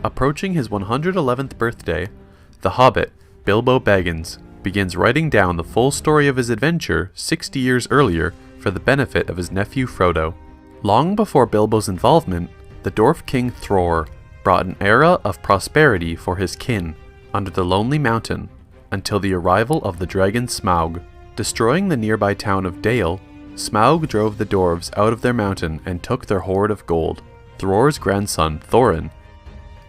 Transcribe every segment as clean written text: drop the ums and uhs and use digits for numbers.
Approaching his 111th birthday, the hobbit, Bilbo Baggins, begins writing down the full story of his adventure 60 years earlier for the benefit of his nephew Frodo. Long before Bilbo's involvement, the Dwarf King Thror brought an era of prosperity for his kin under the Lonely Mountain until the arrival of the dragon Smaug. Destroying the nearby town of Dale, Smaug drove the dwarves out of their mountain and took their hoard of gold. Thror's grandson, Thorin,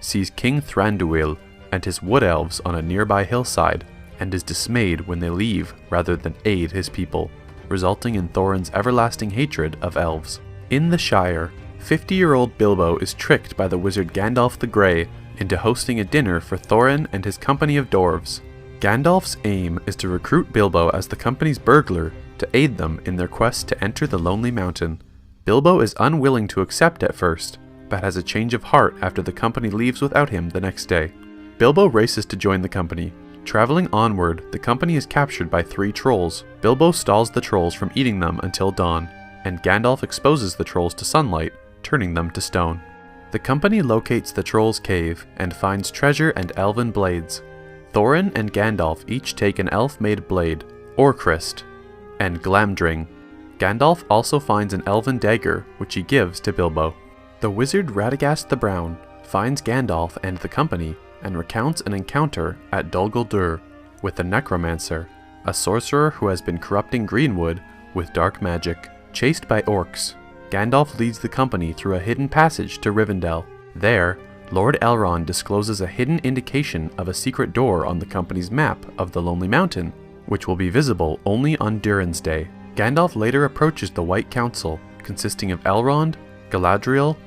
sees King Thranduil and his wood elves on a nearby hillside and is dismayed when they leave rather than aid his people, resulting in Thorin's everlasting hatred of elves. In the Shire, 50-year-old Bilbo is tricked by the wizard Gandalf the Grey into hosting a dinner for Thorin and his company of dwarves. Gandalf's aim is to recruit Bilbo as the company's burglar to aid them in their quest to enter the Lonely Mountain. Bilbo is unwilling to accept at first, but has a change of heart after the company leaves without him the next day. Bilbo races to join the company. Traveling onward, the company is captured by 3 trolls. Bilbo stalls the trolls from eating them until dawn, and Gandalf exposes the trolls to sunlight, turning them to stone. The company locates the trolls' cave and finds treasure and elven blades. Thorin and Gandalf each take an elf-made blade, Orcrist, and Glamdring. Gandalf also finds an elven dagger, which he gives to Bilbo. The wizard Radagast the Brown finds Gandalf and the company and recounts an encounter at Dol Guldur with the necromancer, a sorcerer who has been corrupting Greenwood with dark magic. Chased by orcs, Gandalf leads the company through a hidden passage to Rivendell. There, Lord Elrond discloses a hidden indication of a secret door on the company's map of the Lonely Mountain, which will be visible only on Durin's Day. Gandalf later approaches the White Council, consisting of Elrond, Galadriel,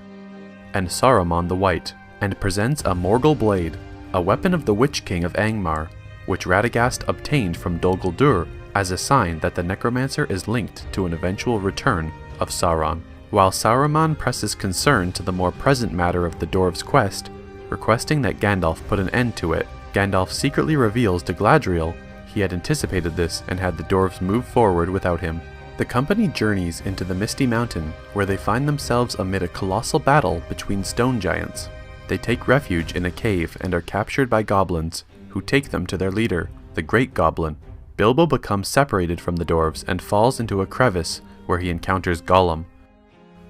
and Saruman the White, and presents a Morgul blade, a weapon of the Witch King of Angmar, which Radagast obtained from Dol Guldur as a sign that the necromancer is linked to an eventual return of Sauron. While Saruman presses concern to the more present matter of the dwarves' quest, requesting that Gandalf put an end to it, Gandalf secretly reveals to Galadriel he had anticipated this and had the dwarves move forward without him. The company journeys into the Misty Mountain, where they find themselves amid a colossal battle between stone giants. They take refuge in a cave and are captured by goblins, who take them to their leader, the Great Goblin. Bilbo becomes separated from the dwarves and falls into a crevice where he encounters Gollum,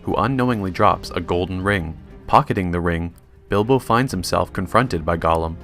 who unknowingly drops a golden ring. Pocketing the ring, Bilbo finds himself confronted by Gollum.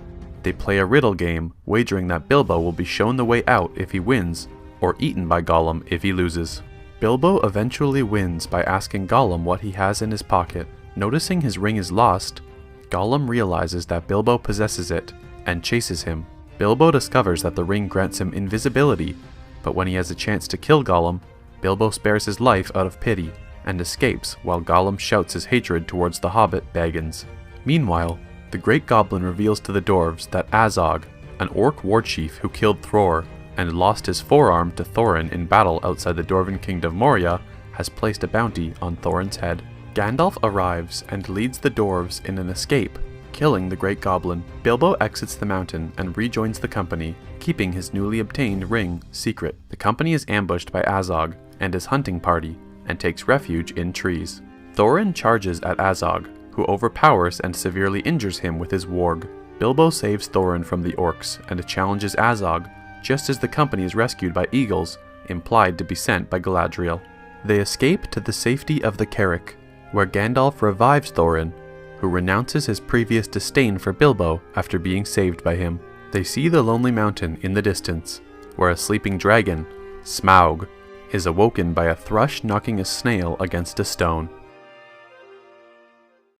They play a riddle game, wagering that Bilbo will be shown the way out if he wins, or eaten by Gollum if he loses. Bilbo eventually wins by asking Gollum what he has in his pocket. Noticing his ring is lost, Gollum realizes that Bilbo possesses it, and chases him. Bilbo discovers that the ring grants him invisibility, but when he has a chance to kill Gollum, Bilbo spares his life out of pity, and escapes while Gollum shouts his hatred towards the hobbit Baggins. Meanwhile, the Great Goblin reveals to the dwarves that Azog, an orc war chief who killed Thror and lost his forearm to Thorin in battle outside the Dwarven Kingdom of Moria, has placed a bounty on Thorin's head. Gandalf arrives and leads the dwarves in an escape, killing the Great Goblin. Bilbo exits the mountain and rejoins the company, keeping his newly obtained ring secret. The company is ambushed by Azog and his hunting party, and takes refuge in trees. Thorin charges at Azog, who overpowers and severely injures him with his warg. Bilbo saves Thorin from the orcs and challenges Azog, just as the company is rescued by eagles, implied to be sent by Galadriel. They escape to the safety of the Carrick, where Gandalf revives Thorin, who renounces his previous disdain for Bilbo after being saved by him. They see the Lonely Mountain in the distance, where a sleeping dragon, Smaug, is awoken by a thrush knocking a snail against a stone.